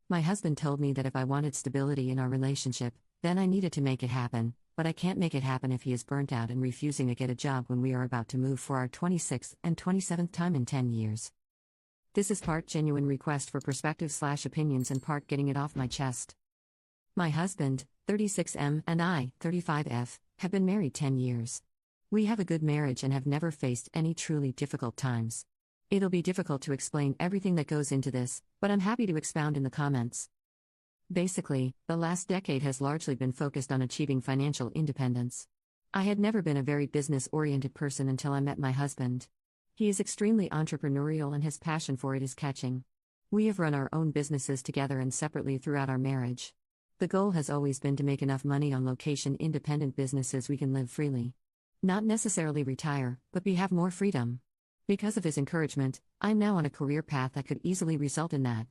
My husband told me that if I wanted stability in our relationship, then I needed to make it happen, but I can't make it happen if he is burnt out and refusing to get a job when we are about to move for our 26th and 27th time in 10 years. This is part genuine request for perspective/opinions and part getting it off my chest. My husband, 36M, and I, 35F, have been married 10 years. We have a good marriage and have never faced any truly difficult times. It'll be difficult to explain everything that goes into this, but I'm happy to expound in the comments. Basically, the last decade has largely been focused on achieving financial independence. I had never been a very business-oriented person until I met my husband. He is extremely entrepreneurial and his passion for it is catching. We have run our own businesses together and separately throughout our marriage. The goal has always been to make enough money on location-independent businesses we can live freely. Not necessarily retire, but have more freedom. Because of his encouragement, I'm now on a career path that could easily result in that.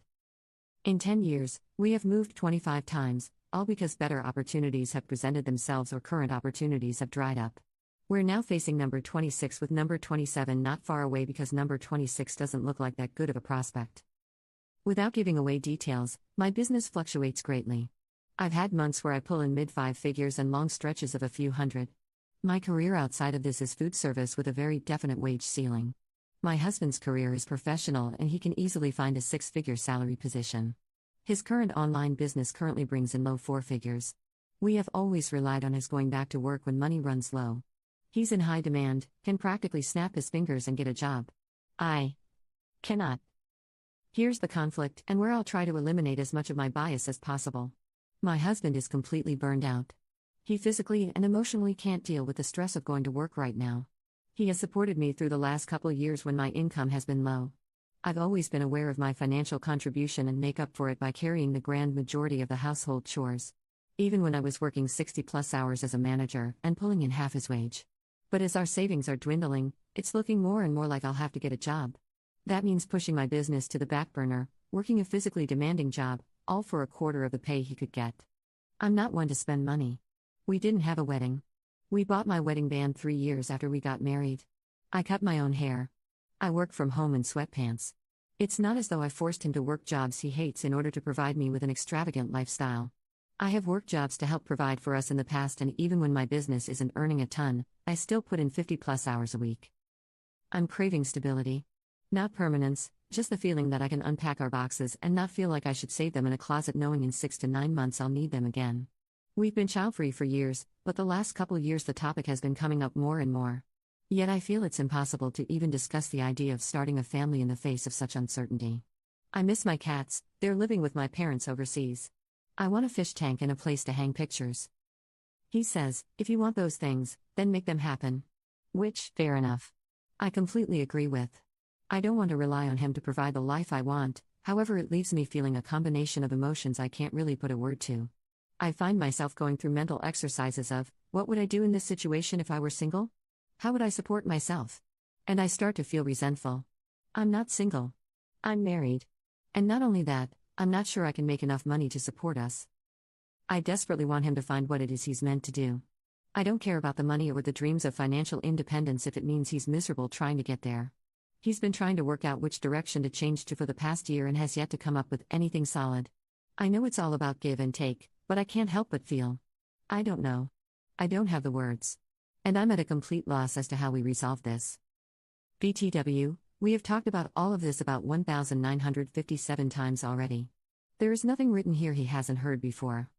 In 10 years, we have moved 25 times, all because better opportunities have presented themselves or current opportunities have dried up. We're now facing number 26 with number 27 not far away because number 26 doesn't look like that good of a prospect. Without giving away details, my business fluctuates greatly. I've had months where I pull in mid-five figures and long stretches of a few hundred. My career outside of this is food service with a very definite wage ceiling. My husband's career is professional and he can easily find a six-figure salary position. His current online business currently brings in low four figures. We have always relied on his going back to work when money runs low. He's in high demand, can practically snap his fingers and get a job. I cannot. Here's the conflict and where I'll try to eliminate as much of my bias as possible. My husband is completely burned out. He physically and emotionally can't deal with the stress of going to work right now. He has supported me through the last couple years when my income has been low. I've always been aware of my financial contribution and make up for it by carrying the grand majority of the household chores. Even when I was working 60+ hours as a manager and pulling in half his wage. But as our savings are dwindling, it's looking more and more like I'll have to get a job. That means pushing my business to the back burner, working a physically demanding job, all for a quarter of the pay he could get. I'm not one to spend money. We didn't have a wedding. We bought my wedding band 3 years after we got married. I cut my own hair. I work from home in sweatpants. It's not as though I forced him to work jobs he hates in order to provide me with an extravagant lifestyle. I have worked jobs to help provide for us in the past, and even when my business isn't earning a ton, I still put in 50+ hours a week. I'm craving stability. Not permanence, just the feeling that I can unpack our boxes and not feel like I should save them in a closet knowing in 6 to 9 months I'll need them again. We've been child-free for years, but the last couple years the topic has been coming up more and more. Yet I feel it's impossible to even discuss the idea of starting a family in the face of such uncertainty. I miss my cats, they're living with my parents overseas. I want a fish tank and a place to hang pictures. He says, if you want those things, then make them happen. Which, fair enough. I completely agree with. I don't want to rely on him to provide the life I want, however it leaves me feeling a combination of emotions I can't really put a word to. I find myself going through mental exercises of, what would I do in this situation if I were single? How would I support myself? And I start to feel resentful. I'm not single. I'm married. And not only that, I'm not sure I can make enough money to support us. I desperately want him to find what it is he's meant to do. I don't care about the money or the dreams of financial independence if it means he's miserable trying to get there. He's been trying to work out which direction to change to for the past year and has yet to come up with anything solid. I know it's all about give and take, but I can't help but feel. I don't know. I don't have the words. And I'm at a complete loss as to how we resolve this. BTW, we have talked about all of this about 1,957 times already. There is nothing written here he hasn't heard before.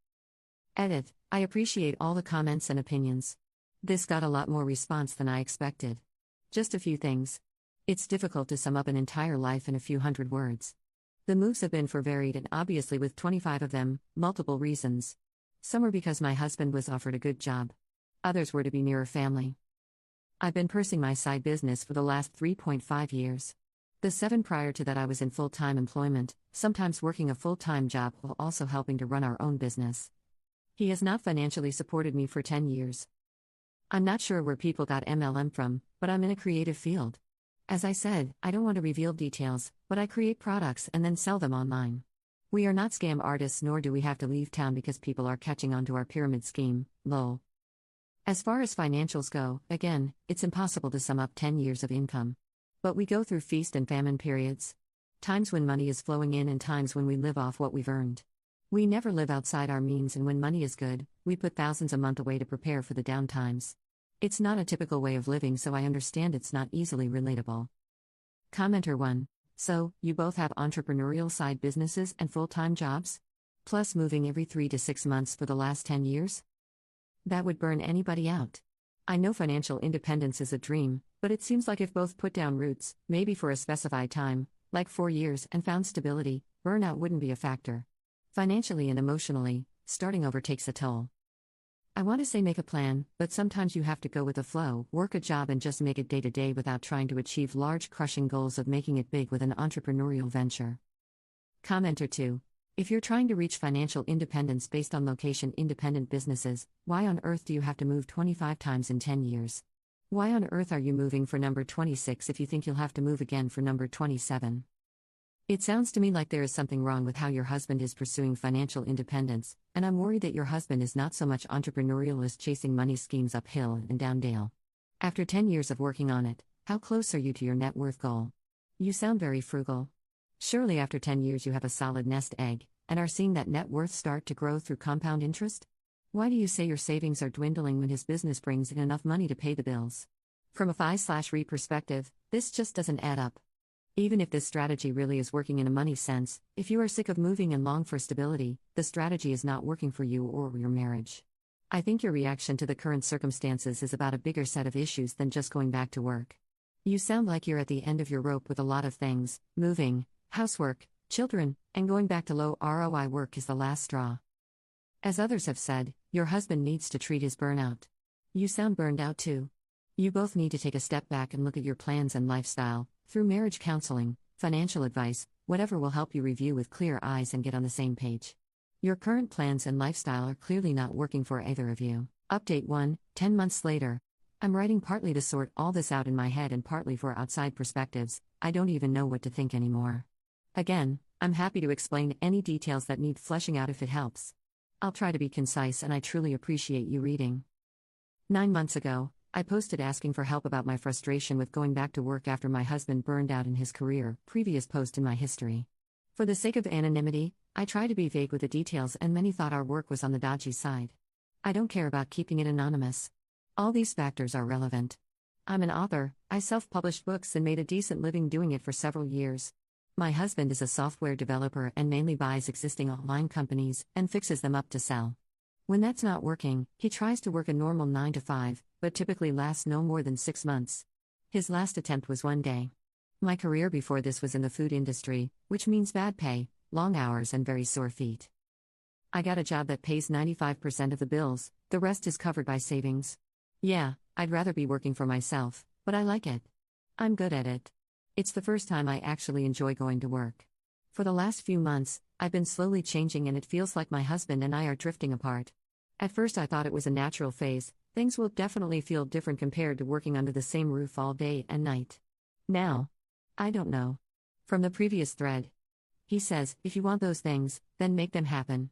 Edit, I appreciate all the comments and opinions. This got a lot more response than I expected. Just a few things. It's difficult to sum up an entire life in a few hundred words. The moves have been for varied and obviously with 25 of them, multiple reasons. Some are because my husband was offered a good job. Others were to be nearer family. I've been pursing my side business for the last 3.5 years. The 7 prior to that I was in full-time employment, sometimes working a full-time job while also helping to run our own business. He has not financially supported me for 10 years. I'm not sure where people got MLM from, but I'm in a creative field. As I said, I don't want to reveal details, but I create products and then sell them online. We are not scam artists, nor do we have to leave town because people are catching on to our pyramid scheme, lol. As far as financials go, again, it's impossible to sum up 10 years of income. But we go through feast and famine periods. Times when money is flowing in and times when we live off what we've earned. We never live outside our means, and when money is good, we put thousands a month away to prepare for the down times. It's not a typical way of living, so I understand it's not easily relatable. Commenter 1. So, you both have entrepreneurial side businesses and full-time jobs? Plus moving every 3 to 6 months for the last 10 years? That would burn anybody out. I know financial independence is a dream, but it seems like if both put down roots, maybe for a specified time, like 4 years, and found stability, burnout wouldn't be a factor. Financially and emotionally, starting over takes a toll. I want to say make a plan, but sometimes you have to go with the flow, work a job and just make it day to day without trying to achieve large crushing goals of making it big with an entrepreneurial venture. Commenter 2. If you're trying to reach financial independence based on location independent businesses, why on earth do you have to move 25 times in 10 years? Why on earth are you moving for number 26 if you think you'll have to move again for number 27? It sounds to me like there is something wrong with how your husband is pursuing financial independence, and I'm worried that your husband is not so much entrepreneurial as chasing money schemes uphill and down dale. After 10 years of working on it, how close are you to your net worth goal? You sound very frugal. Surely after 10 years you have a solid nest egg, and are seeing that net worth start to grow through compound interest? Why do you say your savings are dwindling when his business brings in enough money to pay the bills? From a FI/RE perspective, this just doesn't add up. Even if this strategy really is working in a money sense, if you are sick of moving and long for stability, the strategy is not working for you or your marriage. I think your reaction to the current circumstances is about a bigger set of issues than just going back to work. You sound like you're at the end of your rope with a lot of things: moving, housework, children, and going back to low ROI work is the last straw. As others have said, your husband needs to treat his burnout. You sound burned out too. You both need to take a step back and look at your plans and lifestyle, through marriage counseling, financial advice, whatever will help you review with clear eyes and get on the same page. Your current plans and lifestyle are clearly not working for either of you. Update 1, 10 months later. I'm writing partly to sort all this out in my head and partly for outside perspectives. I don't even know what to think anymore. Again, I'm happy to explain any details that need fleshing out if it helps. I'll try to be concise, and I truly appreciate you reading. 9 months ago, I posted asking for help about my frustration with going back to work after my husband burned out in his career, previous post in my history. For the sake of anonymity, I try to be vague with the details, and many thought our work was on the dodgy side. I don't care about keeping it anonymous. All these factors are relevant. I'm an author, I self-published books and made a decent living doing it for several years. My husband is a software developer and mainly buys existing online companies and fixes them up to sell. When that's not working, he tries to work a normal 9 to 5, but typically lasts no more than 6 months. His last attempt was 1 day. My career before this was in the food industry, which means bad pay, long hours, and very sore feet. I got a job that pays 95% of the bills, the rest is covered by savings. Yeah, I'd rather be working for myself, but I like it. I'm good at it. It's the first time I actually enjoy going to work. For the last few months, I've been slowly changing, and it feels like my husband and I are drifting apart. At first I thought it was a natural phase. Things will definitely feel different compared to working under the same roof all day and night. Now, I don't know. From the previous thread, he says, if you want those things, then make them happen.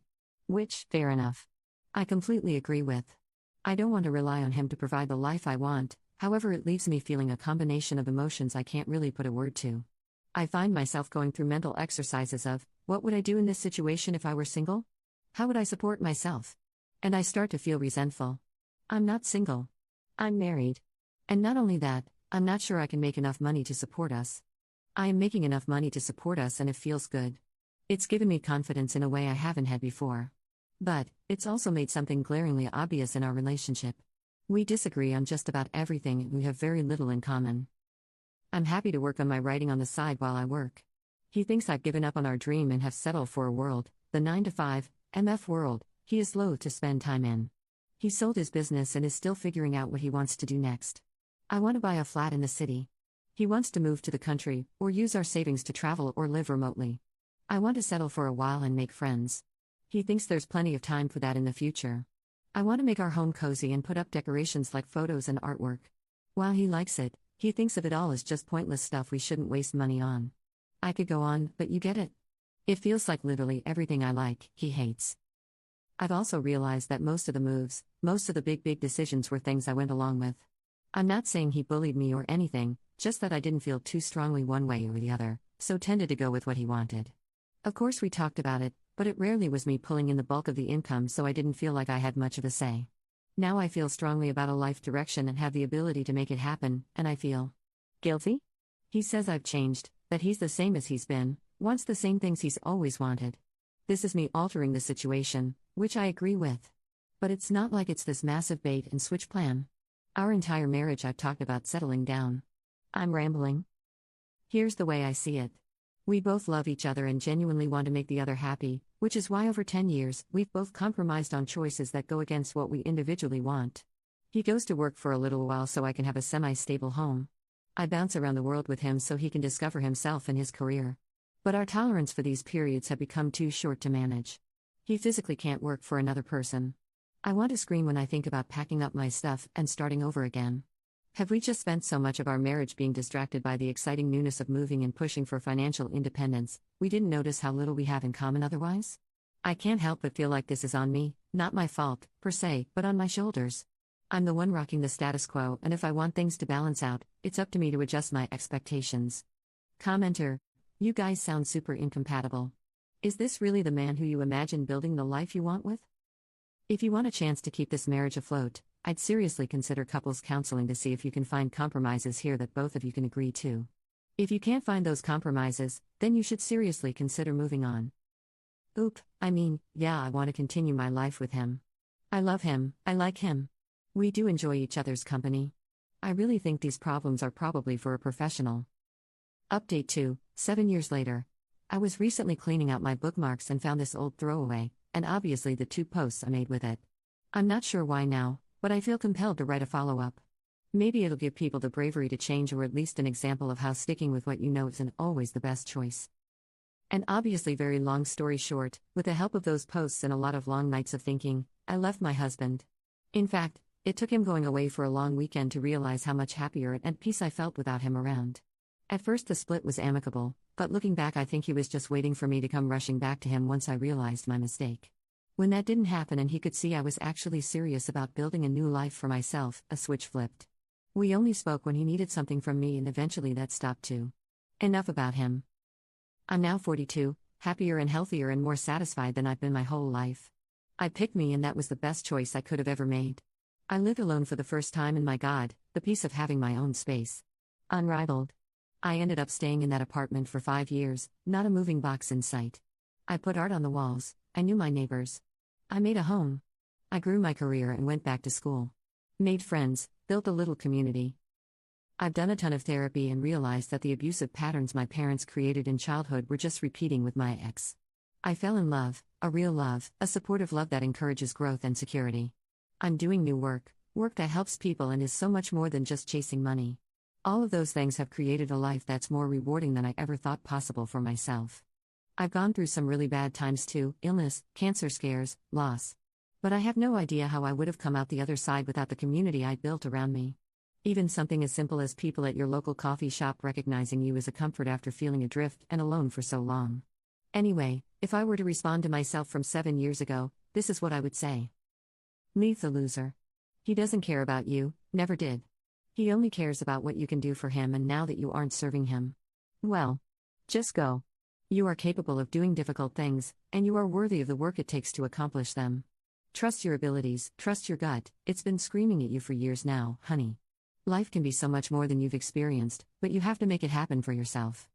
Which, fair enough. I completely agree with. I don't want to rely on him to provide the life I want, however it leaves me feeling a combination of emotions I can't really put a word to. I find myself going through mental exercises of, what would I do in this situation if I were single? How would I support myself? And I start to feel resentful. I'm not single. I'm married. And not only that, I'm not sure I can make enough money to support us. I am making enough money to support us, and it feels good. It's given me confidence in a way I haven't had before. But, it's also made something glaringly obvious in our relationship. We disagree on just about everything, and we have very little in common. I'm happy to work on my writing on the side while I work. He thinks I've given up on our dream and have settled for a world, the 9 to 5, MF world, he is loath to spend time in. He sold his business and is still figuring out what he wants to do next. I want to buy a flat in the city. He wants to move to the country, or use our savings to travel or live remotely. I want to settle for a while and make friends. He thinks there's plenty of time for that in the future. I want to make our home cozy and put up decorations like photos and artwork. While he likes it, he thinks of it all as just pointless stuff we shouldn't waste money on. I could go on, but you get it. It feels like literally everything I like, he hates. I've also realized that most of the moves, most of the big decisions were things I went along with. I'm not saying he bullied me or anything, just that I didn't feel too strongly one way or the other, so tended to go with what he wanted. Of course, we talked about it, but it rarely was me pulling in the bulk of the income, so I didn't feel like I had much of a say. Now I feel strongly about a life direction and have the ability to make it happen, and I feel guilty? He says I've changed, that he's the same as he's been, wants the same things he's always wanted. This is me altering the situation, which I agree with. But it's not like it's this massive bait and switch plan. Our entire marriage I've talked about settling down. I'm rambling. Here's the way I see it. We both love each other and genuinely want to make the other happy, which is why over 10 years, we've both compromised on choices that go against what we individually want. He goes to work for a little while so I can have a semi-stable home. I bounce around the world with him so he can discover himself and his career. But our tolerance for these periods have become too short to manage. He physically can't work for another person. I want to scream when I think about packing up my stuff and starting over again. Have we just spent so much of our marriage being distracted by the exciting newness of moving and pushing for financial independence, we didn't notice how little we have in common otherwise? I can't help but feel like this is on me, not my fault, per se, but on my shoulders. I'm the one rocking the status quo, and if I want things to balance out, it's up to me to adjust my expectations. Commenter: You guys sound super incompatible. Is this really the man who you imagine building the life you want with? If you want a chance to keep this marriage afloat, I'd seriously consider couples counseling to see if you can find compromises here that both of you can agree to. If you can't find those compromises, then you should seriously consider moving on. Yeah, I want to continue my life with him. I love him, I like him. We do enjoy each other's company. I really think these problems are probably for a professional. Update 2, 7 years later. I was recently cleaning out my bookmarks and found this old throwaway, and obviously the 2 posts I made with it. I'm not sure why now, but I feel compelled to write a follow-up. Maybe it'll give people the bravery to change, or at least an example of how sticking with what you know isn't always the best choice. And obviously, very long story short, with the help of those posts and a lot of long nights of thinking, I left my husband. In fact, it took him going away for a long weekend to realize how much happier and at peace I felt without him around. At first the split was amicable, but looking back I think he was just waiting for me to come rushing back to him once I realized my mistake. When that didn't happen and he could see I was actually serious about building a new life for myself, a switch flipped. We only spoke when he needed something from me, and eventually that stopped too. Enough about him. I'm now 42, happier and healthier and more satisfied than I've been my whole life. I picked me, and that was the best choice I could have ever made. I lived alone for the first time, and my God, the peace of having my own space. Unrivaled. I ended up staying in that apartment for 5 years, not a moving box in sight. I put art on the walls, I knew my neighbors. I made a home. I grew my career and went back to school. Made friends, built a little community. I've done a ton of therapy and realized that the abusive patterns my parents created in childhood were just repeating with my ex. I fell in love, a real love, a supportive love that encourages growth and security. I'm doing new work that helps people and is so much more than just chasing money. All of those things have created a life that's more rewarding than I ever thought possible for myself. I've gone through some really bad times too: illness, cancer scares, loss. But I have no idea how I would have come out the other side without the community I built around me. Even something as simple as people at your local coffee shop recognizing you is a comfort after feeling adrift and alone for so long. Anyway, if I were to respond to myself from 7 years ago, this is what I would say. Leave the loser. He doesn't care about you, never did. He only cares about what you can do for him, and now that you aren't serving him, well, just go. You are capable of doing difficult things, and you are worthy of the work it takes to accomplish them. Trust your abilities, trust your gut, it's been screaming at you for years now, honey. Life can be so much more than you've experienced, but you have to make it happen for yourself.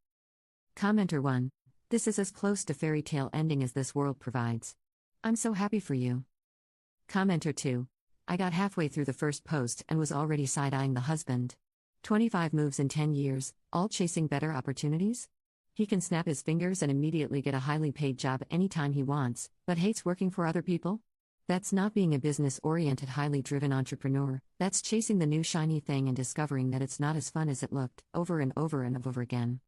Commenter 1. This is as close to fairy tale ending as this world provides. I'm so happy for you. Commenter 2. I got halfway through the first post and was already side-eyeing the husband. 25 moves in 10 years, all chasing better opportunities? He can snap his fingers and immediately get a highly paid job anytime he wants, but hates working for other people? That's not being a business-oriented, highly driven entrepreneur, that's chasing the new shiny thing and discovering that it's not as fun as it looked, over and over and over again.